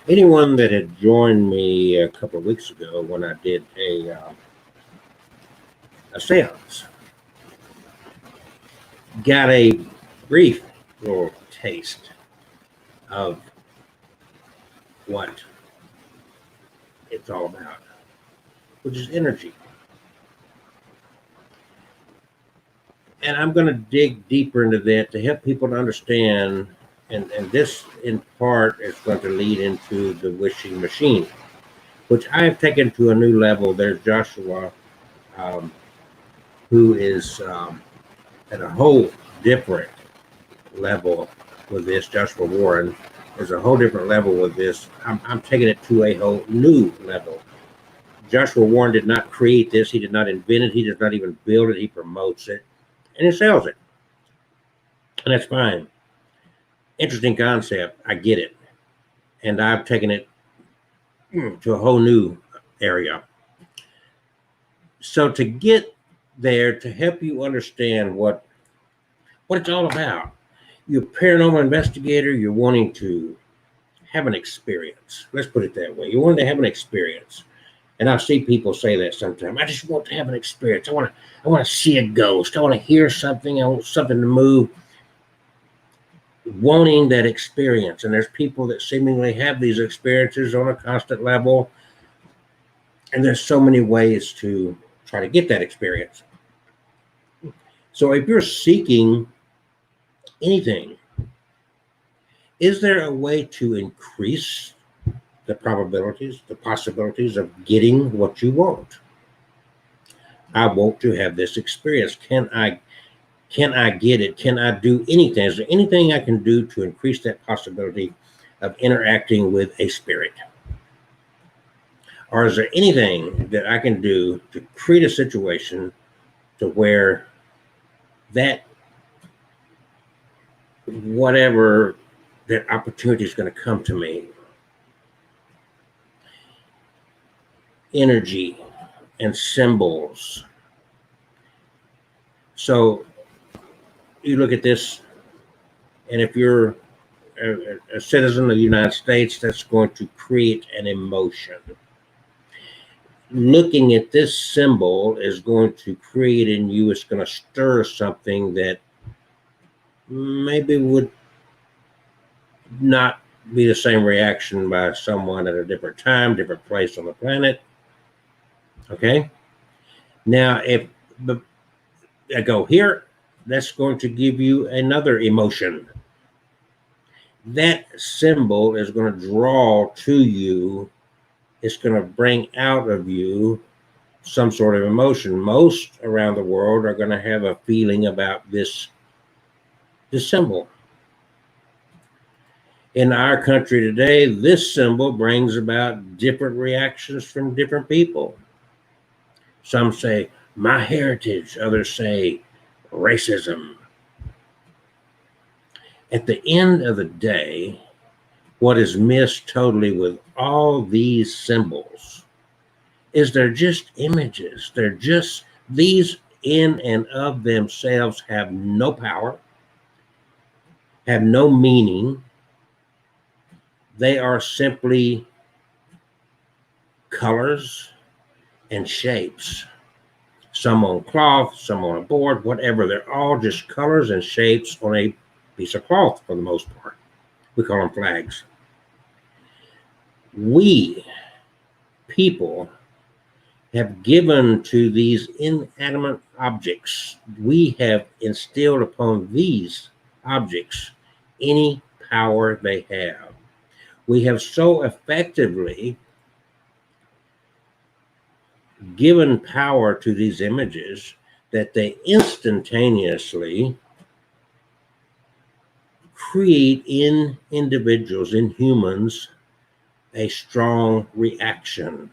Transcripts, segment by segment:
Anyone that had joined me a couple of weeks ago when I did a seance got a brief little taste of what it's all about, which is energy. And I'm going to dig deeper into that to help people to understand. And this, in part, is going to lead into the wishing machine, which I have taken to a new level. There's Joshua, um, who is at a whole different level with this. Joshua Warren is a whole different level with this. I'm taking it to a whole new level. Joshua Warren did not create this. He did not invent it. He does not even build it. He promotes it and he sells it. And that's fine. Interesting concept. I get it. And I've taken it to a whole new area. So to get there, to help you understand what it's all about, you're a paranormal investigator, you're wanting to have an experience. Let's put it that way. You want to have an experience. And I see people say that sometimes. I just want to have an experience. I want to see a ghost. I want to hear something. I want something to move. Wanting that experience. And there's people that seemingly have these experiences on a constant level. And there's so many ways to try to get that experience. So if you're seeking anything, is there a way to increase the probabilities, the possibilities of getting what you want? I want to have this experience. Can I get it? Can I do anything? Is there anything I can do to increase that possibility of interacting with a spirit? Or is there anything that I can do to create a situation to where that whatever that opportunity is going to come to me, energy and symbols. So you look at this, and if you're a citizen of the United States, that's going to create an emotion. Looking at this symbol is going to create in you, it's going to stir something that maybe would not be the same reaction by someone at a different time, different place on the planet. Okay? Now, if I go here, that's going to give you another emotion. That symbol is going to draw to you, it's going to bring out of you some sort of emotion. Most around the world are going to have a feeling about this symbol. In our country today, this symbol brings about different reactions from different people. Some say, my heritage, others say, racism. At the end of the day, what is missed totally with all these symbols is they're just images. They're just, these in and of themselves have no power, have no meaning. They are simply colors and shapes. Some on cloth, some on a board, whatever. They're all just colors and shapes on a piece of cloth for the most part. We call them flags. We, people, have given to these inanimate objects, we have instilled upon these objects any power they have. We have so effectively given power to these images that they instantaneously create in individuals, in humans, a strong reaction.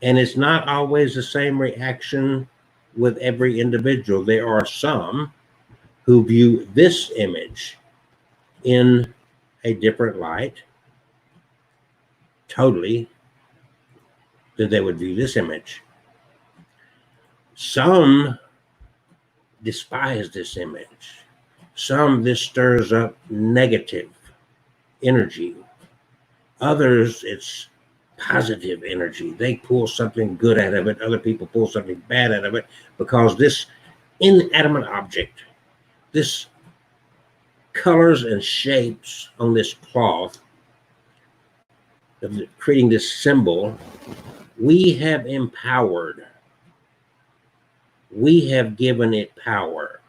And it's not always the same reaction with every individual. There are some who view this image in a different light, totally, than they would view this image. Some despise this image. Some, this stirs up negative energy. Others, it's positive energy. They pull something good out of it. Other people pull something bad out of it because this inanimate object, this colors and shapes on this cloth, of creating this symbol, we have empowered. We have given it power.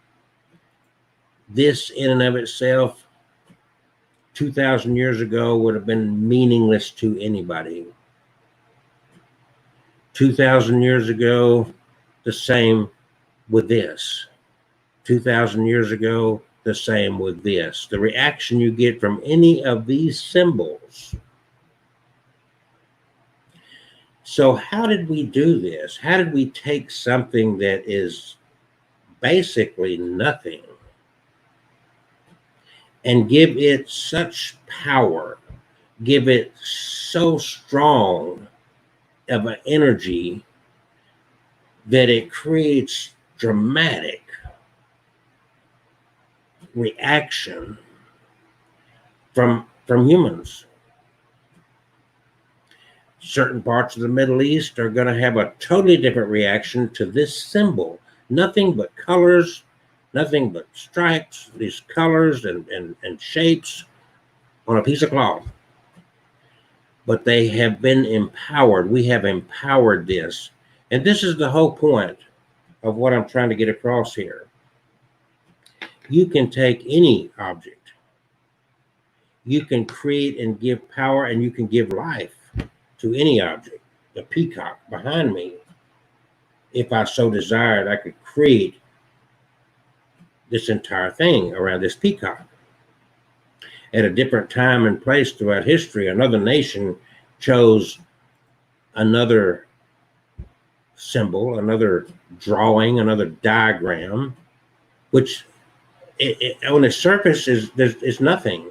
This in and of itself, 2,000 years ago, would have been meaningless to anybody. 2,000 years ago, the same with this. 2,000 years ago, the same with this. The reaction you get from any of these symbols. So how did we do this? How did we take something that is basically nothing and give it such power, give it so strong of an energy that it creates dramatic reaction from humans? Certain parts of the Middle East are going to have a totally different reaction to this symbol. Nothing but colors, nothing but stripes, these colors and shapes on a piece of cloth. But they have been empowered. We have empowered this. And this is the whole point of what I'm trying to get across here. You can take any object, you can create and give power, and you can give life to any object. The peacock behind me, if I so desired, I could create this entire thing around this peacock. At a different time and place throughout history, another nation chose another symbol, another drawing, another diagram, which on the surface is nothing.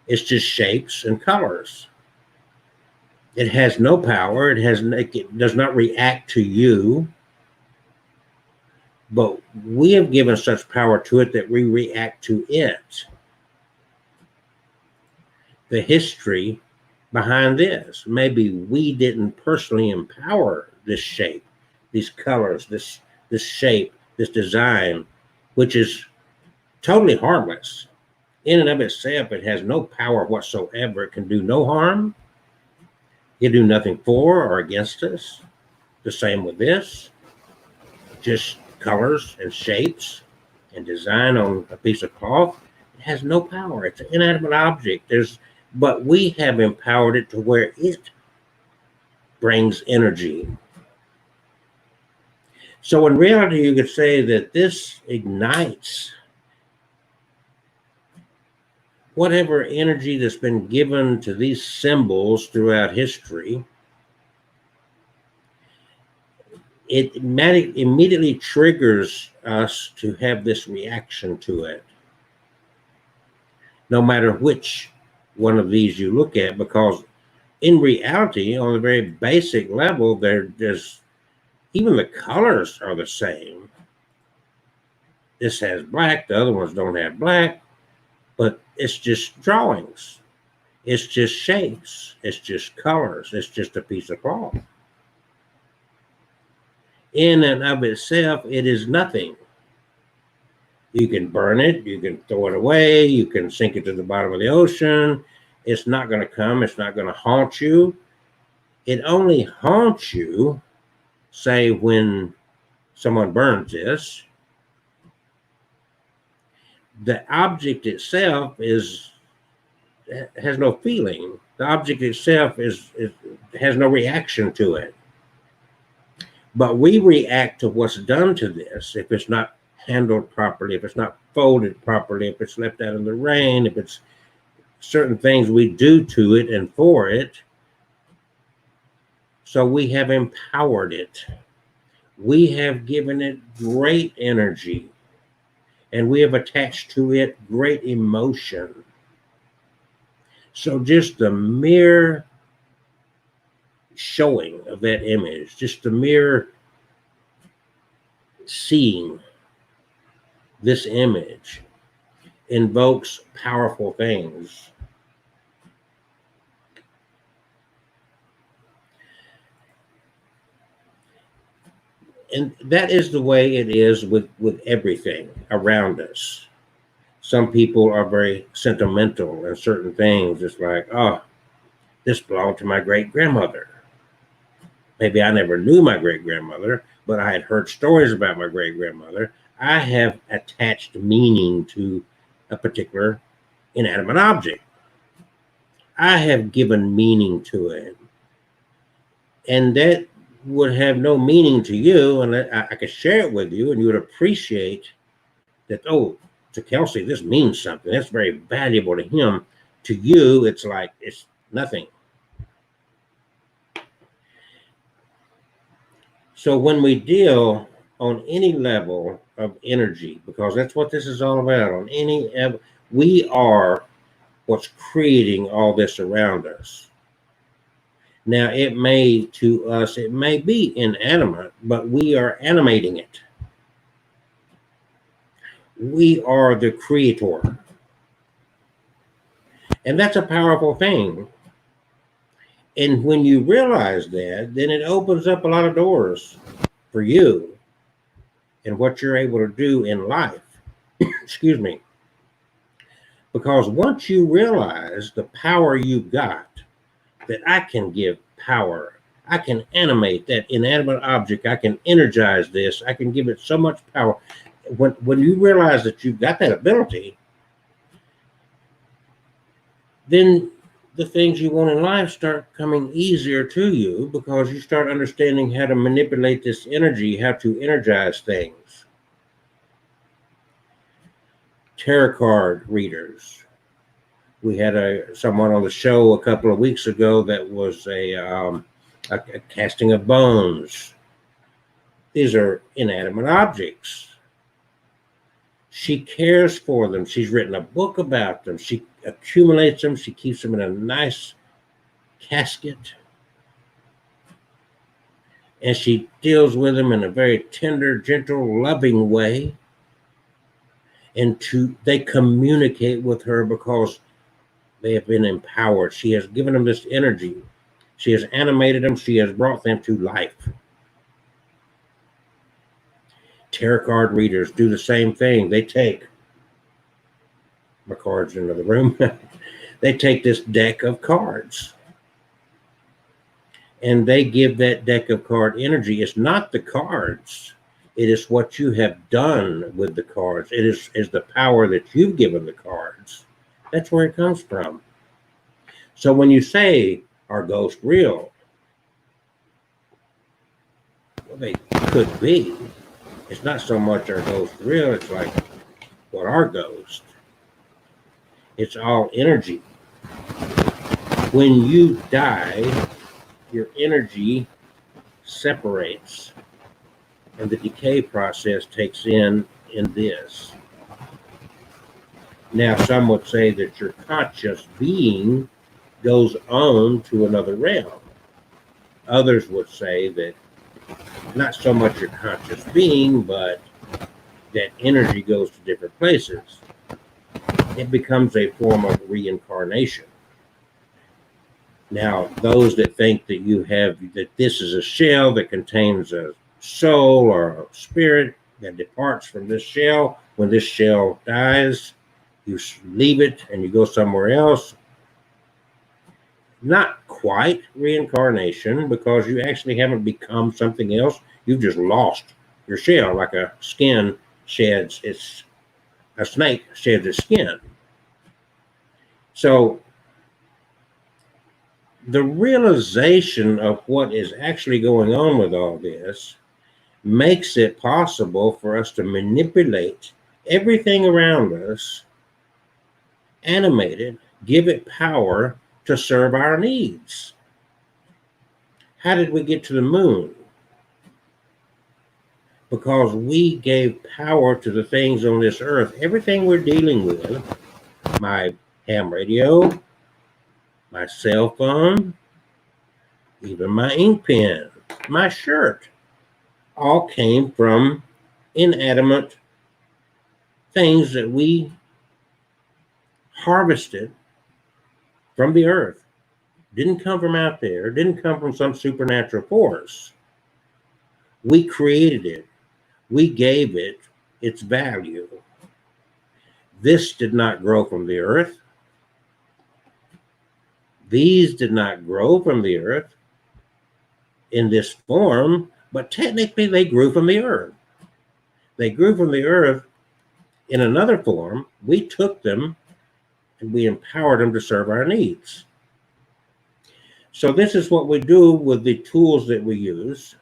It's just shapes and colors. It has no power. It does not react to you. But we have given such power to it that we react to it. The history behind this, maybe we didn't personally empower this shape, these colors, this shape, this design, which is totally harmless. In and of itself, it has no power whatsoever. It can do no harm. It do nothing for or against us. The same with this. Just colors and shapes and design on a piece of cloth. It has no power. It's an inanimate object. But we have empowered it to where it brings energy. So in reality, you could say that this ignites whatever energy that's been given to these symbols throughout history. It immediately triggers us to have this reaction to it, no matter which one of these you look at, because in reality, on a very basic level, there's even the colors are the same. This has black, the other ones don't have black, but it's just drawings. It's just shapes. It's just colors. It's just a piece of cloth. In and of itself, it is nothing. You can burn it. You can throw it away. You can sink it to the bottom of the ocean. It's not going to come. It's not going to haunt you. It only haunts you, say, when someone burns this. The object itself has no feeling. The object itself has no reaction to it. But we react to what's done to this if it's not handled properly, if it's not folded properly, if it's left out in the rain, if it's certain things we do to it and for it. So we have empowered it. We have given it great energy. And we have attached to it great emotion. So just the mere showing of that image, just the mere seeing this image invokes powerful things. And that is the way it is with everything around us. Some people are very sentimental in certain things. It's like, oh, this belonged to my great grandmother. Maybe I never knew my great grandmother, but I had heard stories about my great grandmother. I have attached meaning to a particular inanimate object. I have given meaning to it. And that would have no meaning to you, and I could share it with you, and you would appreciate that. Oh, to Kelsey, this means something. That's very valuable to him. To you, it's like it's nothing. So when we deal on any level of energy, because that's what this is all about, on any we are what's creating all this around us. Now, to us, it may be inanimate, but we are animating it. We are the creator. And that's a powerful thing. And when you realize that, then it opens up a lot of doors for you and what you're able to do in life. Excuse me. Because once you realize the power you've got, that I can give power, I can animate that inanimate object, I can energize this, I can give it so much power. When you realize that you've got that ability, then the things you want in life start coming easier to you because you start understanding how to manipulate this energy, how to energize things. Tarot card readers. We had someone on the show a couple of weeks ago that was a casting of bones. These are inanimate objects. She cares for them. She's written a book about them. She accumulates them. She keeps them in a nice casket. And she deals with them in a very tender, gentle, loving way. And they communicate with her because they have been empowered. She has given them this energy. She has animated them. She has brought them to life. Tarot card readers do the same thing. They take my cards into the room. They take this deck of cards and they give that deck of card energy. It's not the cards. It is what you have done with the cards. It is the power that you've given the cards. That's where it comes from. So when you say, are ghosts real? Well, they could be. It's not so much are ghosts real, it's like, what are ghosts? It's all energy. When you die, your energy separates and the decay process takes in this. Now, some would say that your conscious being goes on to another realm. Others would say that not so much your conscious being, but that energy goes to different places. It becomes a form of reincarnation. Now, those that think that this is a shell that contains a soul or a spirit that departs from this shell, when this shell dies, you leave it and you go somewhere else. Not quite reincarnation, because you actually haven't become something else. You've just lost your shell, like a snake sheds its skin. So the realization of what is actually going on with all this makes it possible for us to manipulate everything around us, animate it, give it power to serve our needs. How did we get to the moon? Because we gave power to the things on this earth. Everything we're dealing with, my ham radio, my cell phone, even my ink pen, my shirt, all came from inanimate things that we harvested from the earth. Didn't come from out there, didn't come from some supernatural force. We created it. We gave it its value. This did not grow from the earth. These did not grow from the earth in this form, but technically they grew from the earth. They grew from the earth in another form. We took them and we empowered them to serve our needs. So this is what we do with the tools that we use,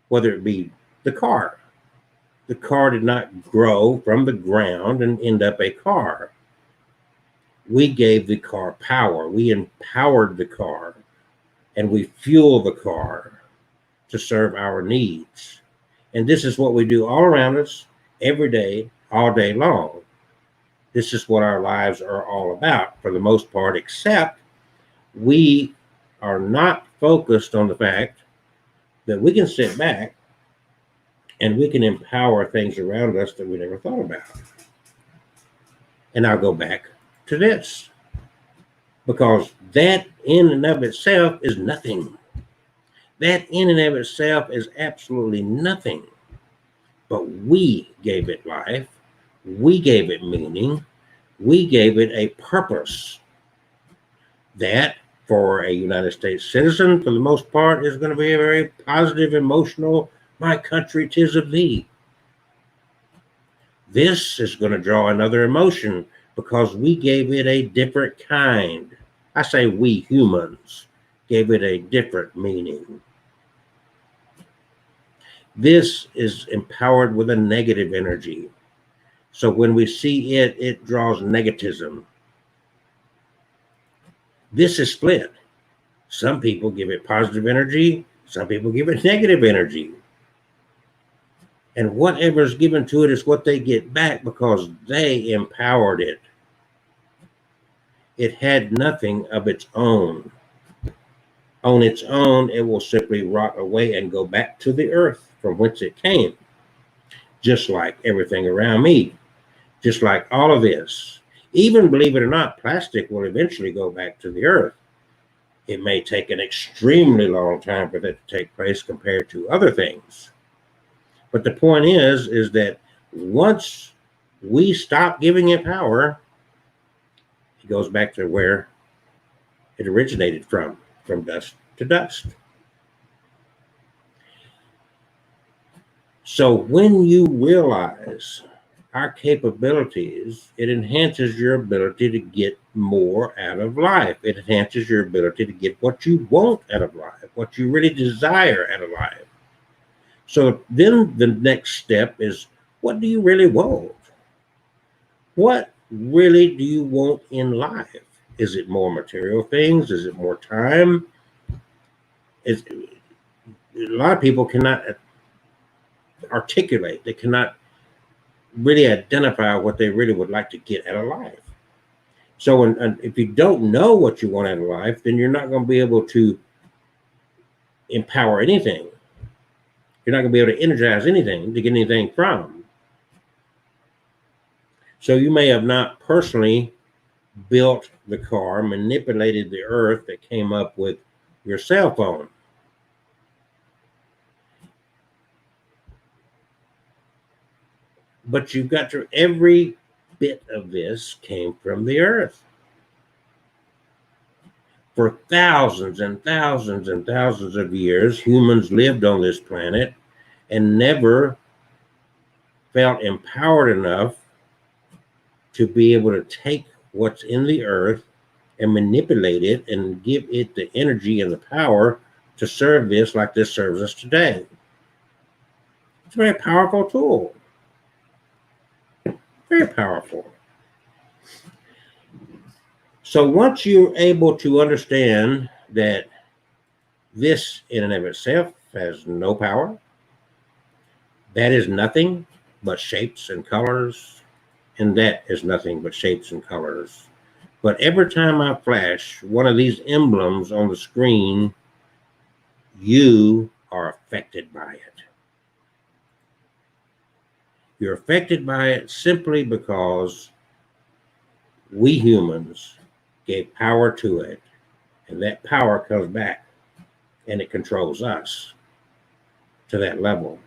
whether it be the car. The car did not grow from the ground and end up a car. We gave the car power. We empowered the car, and we fuel the car to serve our needs. And this is what we do all around us, every day, all day long. This is what our lives are all about for the most part, except we are not focused on the fact that we can sit back and we can empower things around us that we never thought about. And I'll go back to this, because that in and of itself is nothing. That in and of itself is absolutely nothing. But we gave it life. We gave it meaning. We gave it a purpose. That, for a United States citizen, for the most part, is going to be a very positive, emotional, my country, 'tis of thee. This is going to draw another emotion because we gave it a different kind. I say we humans gave it a different meaning. This is empowered with a negative energy. So when we see it, it draws negativism. This is split. Some people give it positive energy. Some people give it negative energy. And whatever's given to it is what they get back because they empowered it. It had nothing of its own. On its own, it will simply rot away and go back to the earth from whence it came. Just like everything around me. Just like all of this. Even, believe it or not, plastic will eventually go back to the earth. It may take an extremely long time for that to take place compared to other things. But the point is that once we stop giving it power, it goes back to where it originated from dust to dust. So when you realize our capabilities, it enhances your ability to get more out of life. It enhances your ability to get what you want out of life, what you really desire out of life. So then the next step is, what do you really want? What really do you want in life? Is it more material things? Is it more time? A lot of people cannot articulate. They cannot really identify what they really would like to get out of life. So if you don't know what you want out of life, then you're not going to be able to empower anything. You're not going to be able to energize anything to get anything from. So you may have not personally built the car, manipulated the earth that came up with your cell phone. But you've got to, every bit of this came from the earth. For thousands and thousands and thousands of years, humans lived on this planet and never felt empowered enough to be able to take what's in the earth and manipulate it and give it the energy and the power to serve this like this serves us today. It's a very powerful tool. Very powerful. So once you're able to understand that this in and of itself has no power, that is nothing but shapes and colors, and that is nothing but shapes and colors. But every time I flash one of these emblems on the screen, you are affected by it. You're affected by it simply because we humans gave power to it, and that power comes back and it controls us to that level.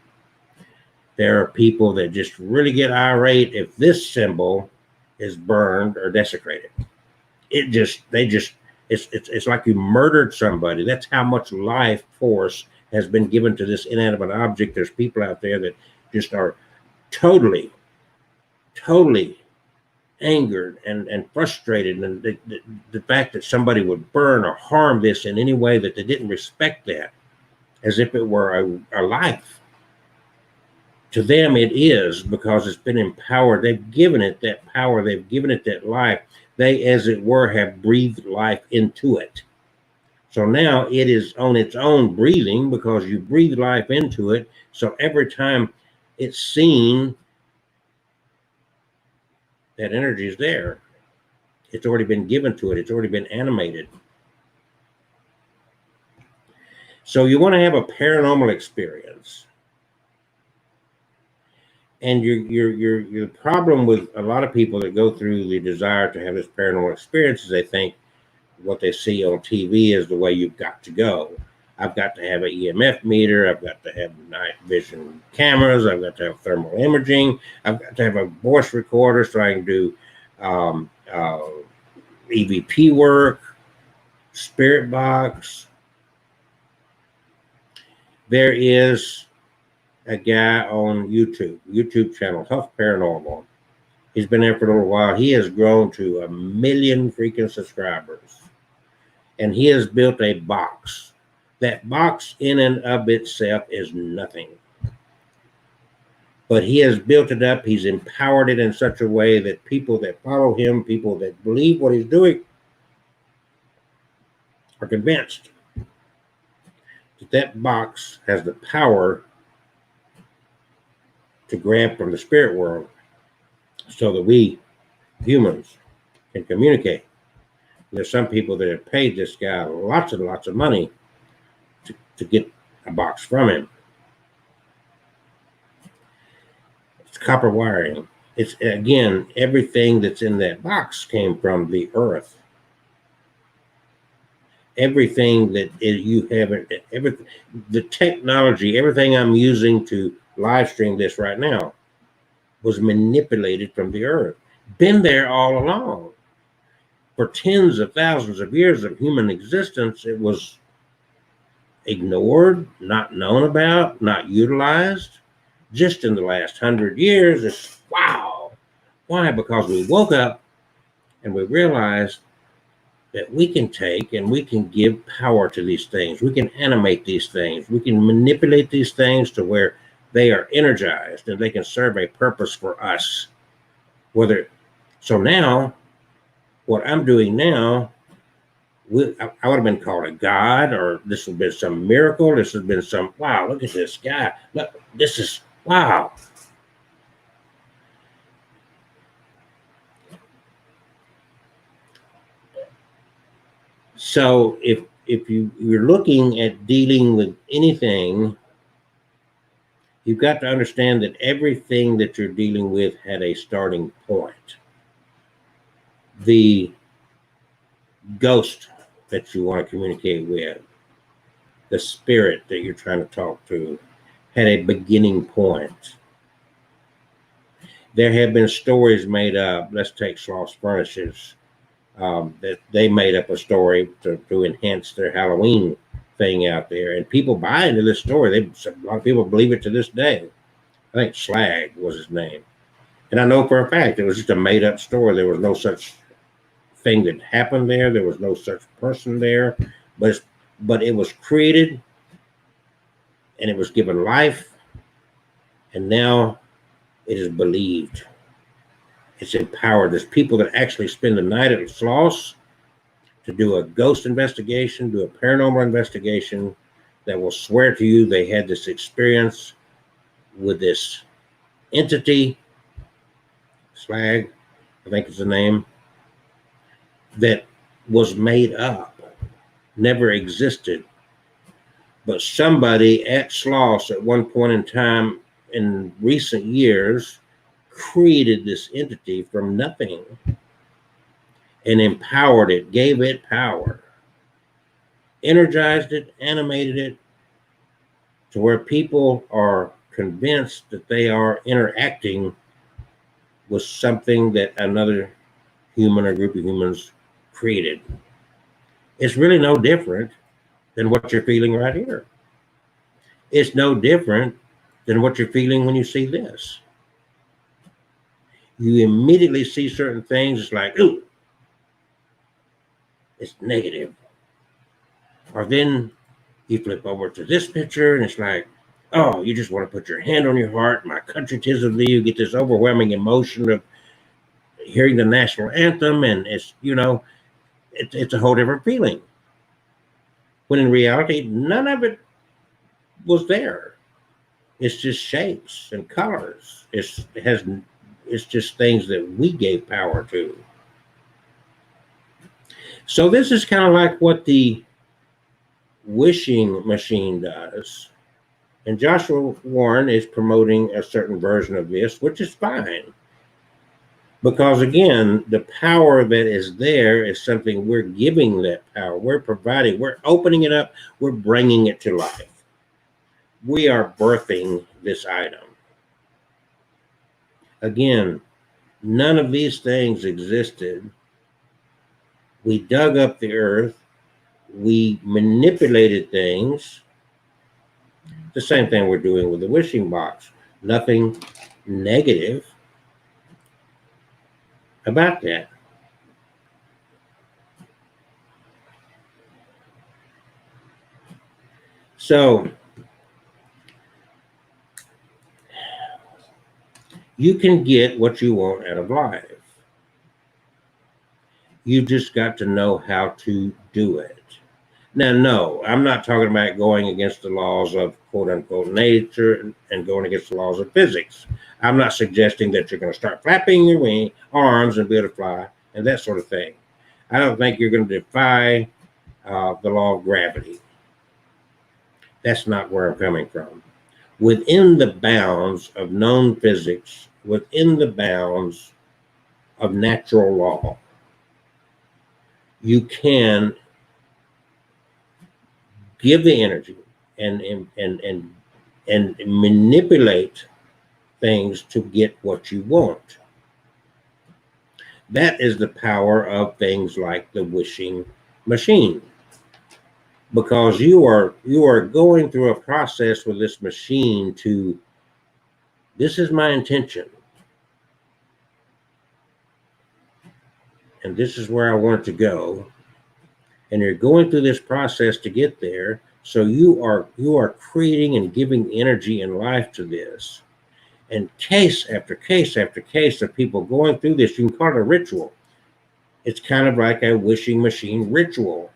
There are people that just really get irate if this symbol is burned or desecrated. It's like you murdered somebody. That's how much life force has been given to this inanimate object. There's people out there that just are totally angered and frustrated, and the fact that somebody would burn or harm this in any way, that they didn't respect that as if it were a life. To them it is, because it's been empowered. They've given it that power, they've given it that life. They, as it were, have breathed life into it. So now it is on its own breathing, because you breathe life into it. So every time it's seen, that energy is there. It's already been given to it. It's already been animated. So you want to have a paranormal experience. And your problem with a lot of people that go through the desire to have this paranormal experience is they think what they see on TV is the way you've got to go. I've got to have an EMF meter. I've got to have night vision cameras. I've got to have thermal imaging. I've got to have a voice recorder so I can do EVP work, spirit box. There is a guy on YouTube channel, Huff Paranormal. He's been there for a little while. He has grown to 1 million freaking subscribers. And he has built a box. That box in and of itself is nothing. But he has built it up. He's empowered it in such a way that people that follow him, people that believe what he's doing, are convinced that that box has the power to grab from the spirit world so that we humans can communicate. There's some people that have paid this guy lots and lots of money to get a box from him. It's copper wiring. It's, again, everything that's in that box came from the earth. Everything that you have, the technology, everything I'm using to live stream this right now was manipulated from the earth. Been there all along. For tens of thousands of years of human existence, it was ignored, not known about, not utilized. Just in the last 100 years, it's wow. Why? Because we woke up and we realized that we can take and we can give power to these things. We can animate these things. We can manipulate these things to where they are energized and they can serve a purpose for us. So now, what I'm doing now, I would have been called a god, or this has been some miracle. This has been some, wow, look at this guy. Look, this is, wow. So if you're looking at dealing with anything, you've got to understand that everything that you're dealing with had a starting point. The ghost that you want to communicate with, the spirit that you're trying to talk to, had a beginning point. There have been stories made up. Let's take Schloss Furnishes. That they made up a story to enhance their Halloween thing out there, and people buy into this story. A lot of people believe it to this day. I think Slag was his name, and I know for a fact it was just a made-up story. There was no such thing that happened there. There was no such person there, but it was created, and it was given life, and now it is believed. It's empowered. There's people that actually spend the night at Schloss to do a ghost investigation, do a paranormal investigation, that will swear to you they had this experience with this entity, Slag, I think is the name, that was made up, never existed. But somebody at Schloss at one point in time in recent years created this entity from nothing and empowered it, gave it power, energized it, animated it, to where people are convinced that they are interacting with something that another human or group of humans created. It's really no different than what you're feeling right here. It's no different than what you're feeling when you see this. You immediately see certain things, it's like, ooh, it's negative. Or then you flip over to this picture and it's like, oh, you just want to put your hand on your heart. My country 'tis of thee. You get this overwhelming emotion of hearing the national anthem, and it's a whole different feeling. When in reality, none of it was there. It's just shapes and colors. It's just things that we gave power to. So this is kind of like what the wishing machine does. And Joshua Warren is promoting a certain version of this, which is fine. Because again, the power that is there is something we're giving that power. We're providing, we're opening it up, we're bringing it to life. We are birthing this item. Again, none of these things existed. We dug up the earth, we manipulated things. The same thing we're doing with the wishing box. Nothing negative about that. So you can get what you want out of life. You just got to know how to do it. Now, no, I'm not talking about going against the laws of quote unquote nature and going against the laws of physics. I'm not suggesting that you're going to start flapping your arms and be able to fly and that sort of thing. I don't think you're going to defy the law of gravity. That's not where I'm coming from. Within the bounds of known physics, within the bounds of natural law, you can give the energy and manipulate things to get what you want. That is the power of things like the wishing machine. Because you are going through a process with this machine to, this is my intention. And this is where I want to go. And you're going through this process to get there. So you are creating and giving energy and life to this. And case after case after case of people going through this, you can call it a ritual. It's kind of like a wishing machine ritual.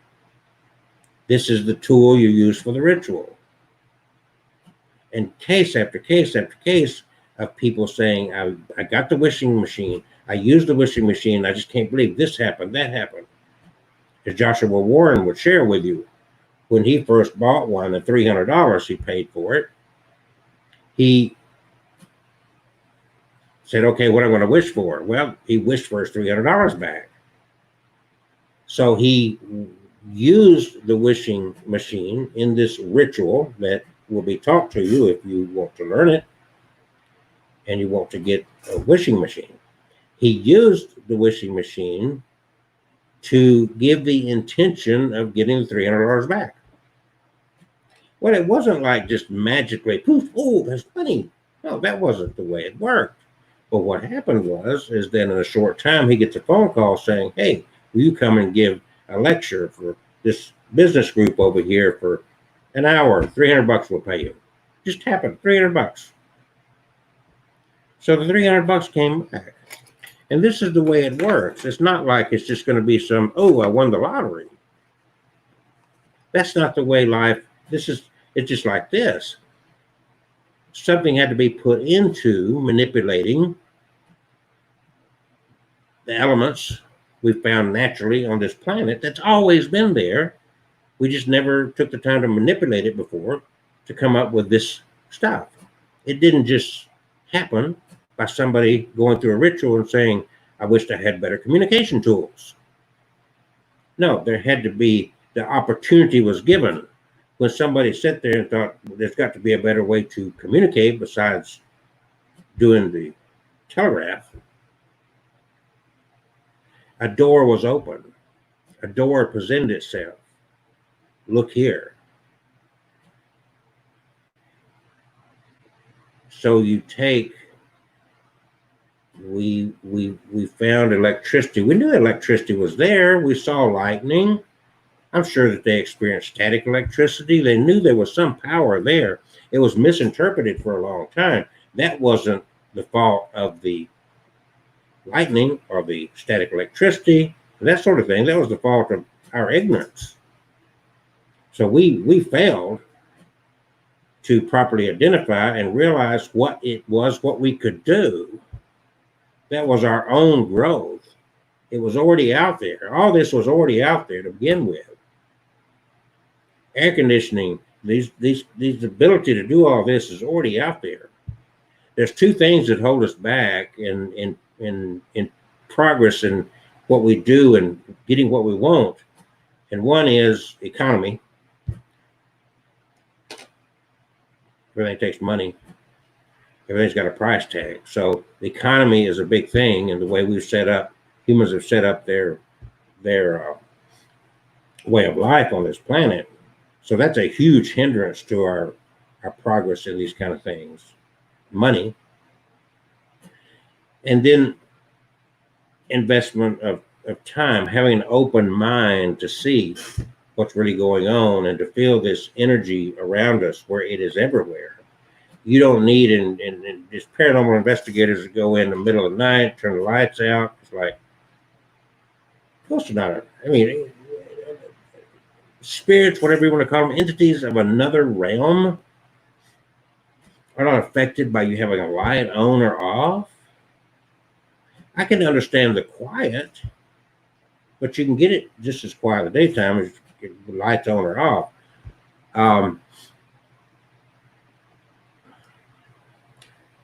This is the tool you use for the ritual. And case after case after case of people saying, I got the wishing machine. I used the wishing machine. I just can't believe this happened, that happened. As Joshua Warren would share with you, when he first bought one, the $300 he paid for it, he said, okay, what am I going to wish for? Well, he wished for his $300 back. So he used the wishing machine in this ritual that will be taught to you if you want to learn it and you want to get a wishing machine. He used the wishing machine to give the intention of getting the $300 back. Well, it wasn't like just magically, poof, oh, there's money. No, that wasn't the way it worked. But what happened is then in a short time, he gets a phone call saying, hey, will you come and give a lecture for this business group over here for an hour? $300 will pay you. Just happened, $300. So the $300 came back. And this is the way it works. It's not like it's just going to be some, oh, I won the lottery. That's not the way life, it's just like this. Something had to be put into manipulating the elements we found naturally on this planet that's always been there. We just never took the time to manipulate it before to come up with this stuff. It didn't just happen by somebody going through a ritual and saying, I wish I had better communication tools. No, there had to be, the opportunity was given. when somebody sat there and thought, well, there's got to be a better way to communicate besides doing the telegraph, a door was open. A door presented itself. Look here. So you take, we found electricity. We knew electricity was there. We saw lightning. I'm sure that they experienced static electricity. They knew there was some power there. It was misinterpreted for a long time. That wasn't the fault of the lightning or the static electricity, that sort of thing. That was the fault of our ignorance. So we failed to properly identify and realize what it was, what we could do. That was our own growth. It was already out there. All this was already out there to begin with. Air conditioning, these ability to do all this is already out there. There's two things that hold us back in progress in what we do and getting what we want. And one is economy. Everything takes money. Everything's got a price tag. So the economy is a big thing, and the way we've set up, humans have set up their way of life on this planet. So that's a huge hindrance to our progress in these kind of things. Money. And then investment of time, having an open mind to see what's really going on and to feel this energy around us where it is everywhere. You don't need, and just paranormal investigators that go in the middle of the night, turn the lights out. It's like, spirits, whatever you want to call them, entities of another realm are not affected by you having a light on or off. I can understand the quiet, but you can get it just as quiet in the daytime as the lights on or off.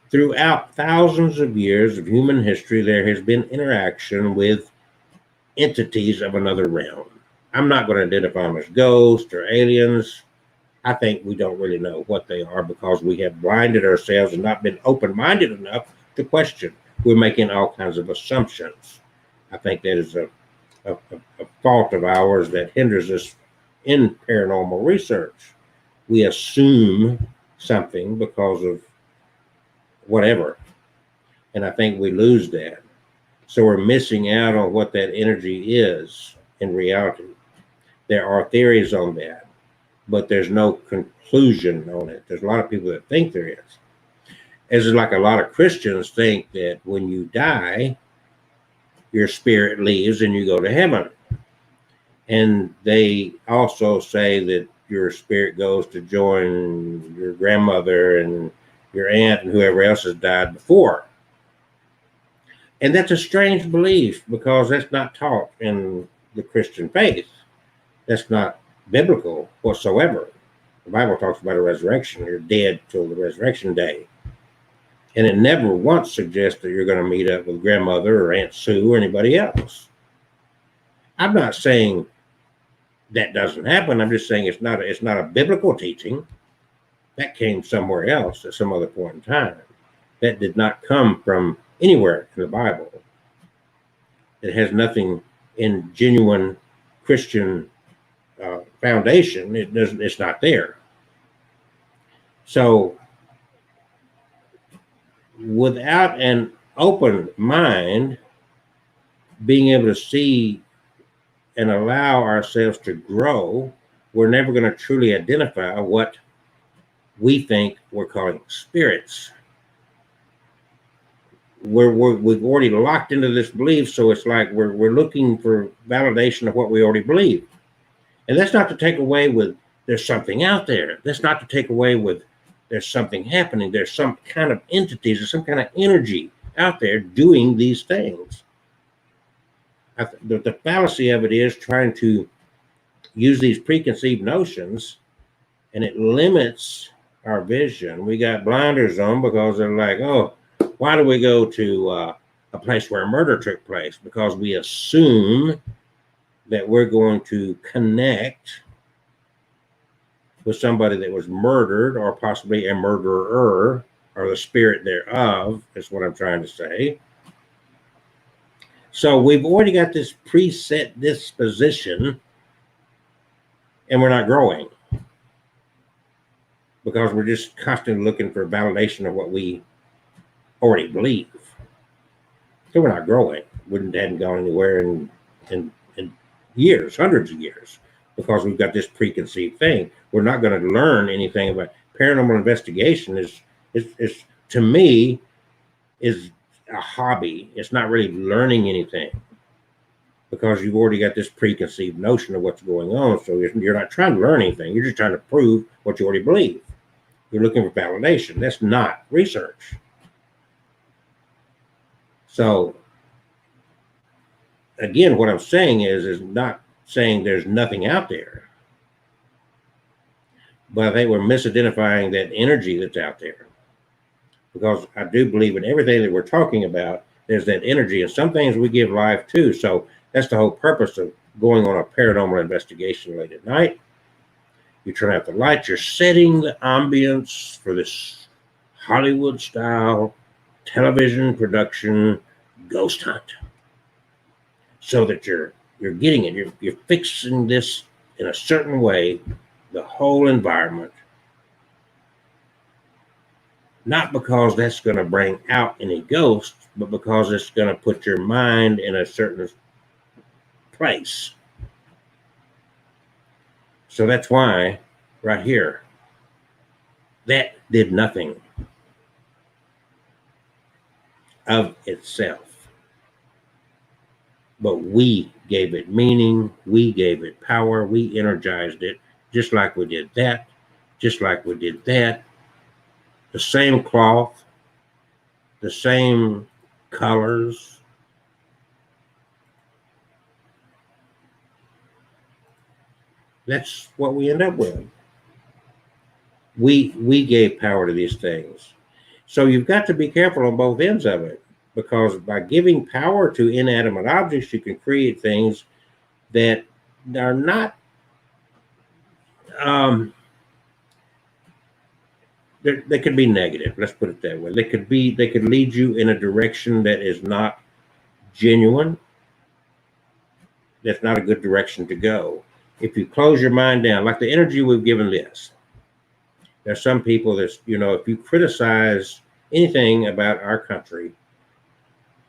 Throughout thousands of years of human history, there has been interaction with entities of another realm. I'm not going to identify them as ghosts or aliens. I think we don't really know what they are because we have blinded ourselves and not been open-minded enough to question. We're making all kinds of assumptions. I think that is a fault of ours that hinders us in paranormal research. We assume something because of whatever, and I think we lose that. So we're missing out on what that energy is in reality. There are theories on that, but there's no conclusion on it. There's a lot of people that think there is. As like a lot of Christians think that when you die, your spirit leaves and you go to heaven. And they also say that your spirit goes to join your grandmother and your aunt and whoever else has died before. And that's a strange belief because that's not taught in the Christian faith. That's not biblical whatsoever. The Bible talks about a resurrection. You're dead till the resurrection day. And it never once suggests that you're going to meet up with grandmother or Aunt Sue or anybody else. I'm not saying that doesn't happen. I'm just saying it's not a biblical teaching. That came somewhere else at some other point in time. That did not come from anywhere in the Bible. It has nothing in genuine Christian foundation. It's not there. So without an open mind, being able to see and allow ourselves to grow, we're never going to truly identify what we think we're calling spirits. We've already locked into this belief, so it's like we're looking for validation of what we already believe. And that's not to take away with there's something out there. That's not to take away with there's something happening. There's some kind of entities or some kind of energy out there doing these things. The fallacy of it is trying to use these preconceived notions, and it limits our vision. We got blinders on because they're like, oh, why do we go to a place where a murder took place? Because we assume that we're going to connect with somebody that was murdered or possibly a murderer or the spirit thereof, is what I'm trying to say. So we've already got this preset disposition and we're not growing because we're just constantly looking for validation of what we already believe. So we're not growing. We hadn't gone anywhere in years, hundreds of years, because we've got this preconceived thing. We're not going to learn anything about paranormal investigation. Is to me is a hobby. It's not really learning anything because you've already got this preconceived notion of what's going on. So you're not trying to learn anything. You're just trying to prove what you already believe. You're looking for validation. That's not research. So again, what I'm saying is not saying there's nothing out there, but I think we're misidentifying that energy that's out there. Because I do believe in everything that we're talking about, there's that energy, and some things we give life to. So that's the whole purpose of going on a paranormal investigation late at night. You turn out the lights, you're setting the ambience for this Hollywood style television production ghost hunt, so that you're getting it. You're fixing this in a certain way, the whole environment. Not because that's going to bring out any ghosts, but because it's going to put your mind in a certain place. So that's why, right here, that did nothing of itself. But we gave it meaning, we gave it power, we energized it, just like we did that, just like we did that. The same cloth, the same colors. That's what we end up with. We gave power to these things. So you've got to be careful on both ends of it, because by giving power to inanimate objects, you can create things that are not they could be negative. Let's put it that way. They could lead you in a direction that is not genuine. That's not a good direction to go. If you close your mind down, like the energy we've given this, there's some people that's, if you criticize anything about our country,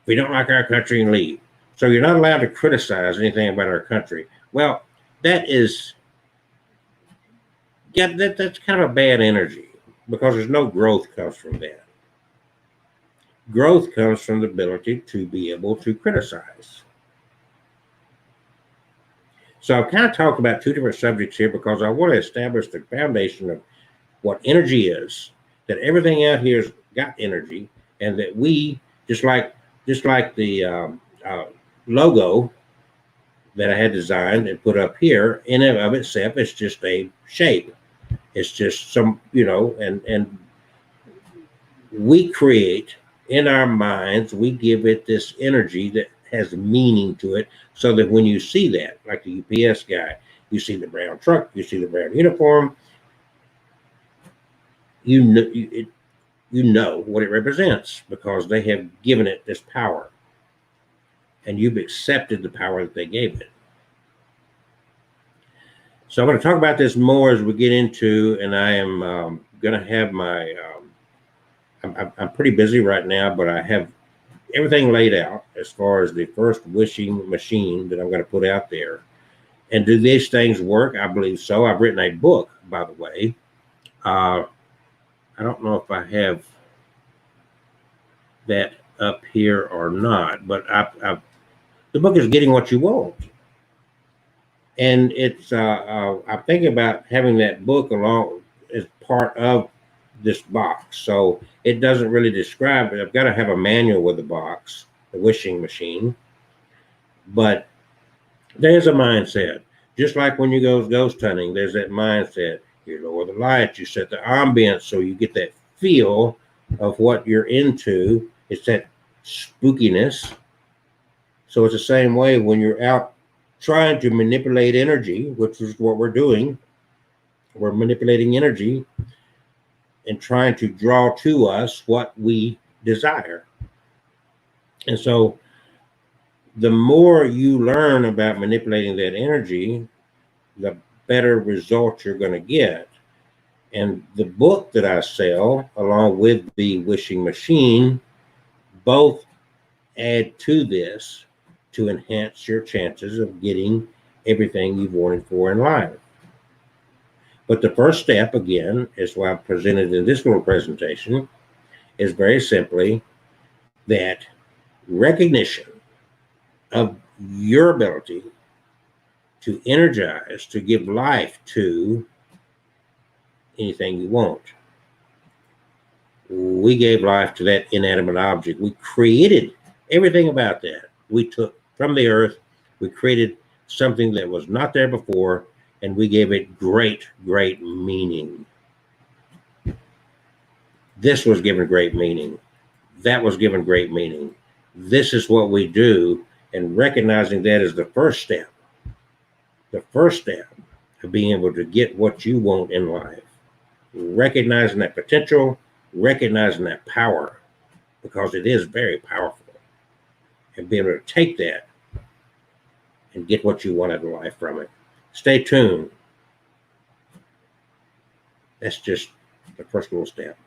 we don't like our country and leave. So you're not allowed to criticize anything about our country. Well, that's kind of a bad energy, because there's no growth comes from that. Growth comes from the ability to be able to criticize. So I've kind of talked about two different subjects here because I want to establish the foundation of what energy is, that everything out here has got energy, and that we, just like the logo that I had designed and put up here, in and of itself, it's just a shape. It's just some, and we create in our minds, we give it this energy that has meaning to it, so that when you see that, like the UPS guy, you see the brown truck, you see the brown uniform, you know what it represents, because they have given it this power, and you've accepted the power that they gave it. So I'm going to talk about this more as we get into, and I am going to have my, I'm pretty busy right now, but I have everything laid out as far as the first wishing machine that I'm going to put out there. And do these things work? I believe so. I've written a book, by the way. I don't know if I have that up here or not, but the book is Getting What You Want. And it's I'm thinking about having that book along as part of this box. So it doesn't really describe it. I've got to have a manual with the box, the wishing machine. But there's a mindset. Just like when you go ghost hunting, there's that mindset. You lower the lights, you set the ambience so you get that feel of what you're into. It's that spookiness. So it's the same way when you're out trying to manipulate energy, which is what we're doing. We're manipulating energy and trying to draw to us what we desire. And so the more you learn about manipulating that energy, the better results you're going to get. And the book that I sell, along with the wishing machine, both add to this to enhance your chances of getting everything you've wanted for in life. But the first step, again, is what I presented in this little presentation, is very simply that recognition of your ability to energize, to give life to anything you want. We gave life to that inanimate object. We created everything about that. We took from the earth, we created something that was not there before, and we gave it great, great meaning. This was given great meaning. That was given great meaning. This is what we do, and recognizing that is the first step. The first step of being able to get what you want in life. Recognizing that potential, recognizing that power, because it is very powerful, and being able to take that and get what you want out of life from it. Stay tuned. That's just the first little step.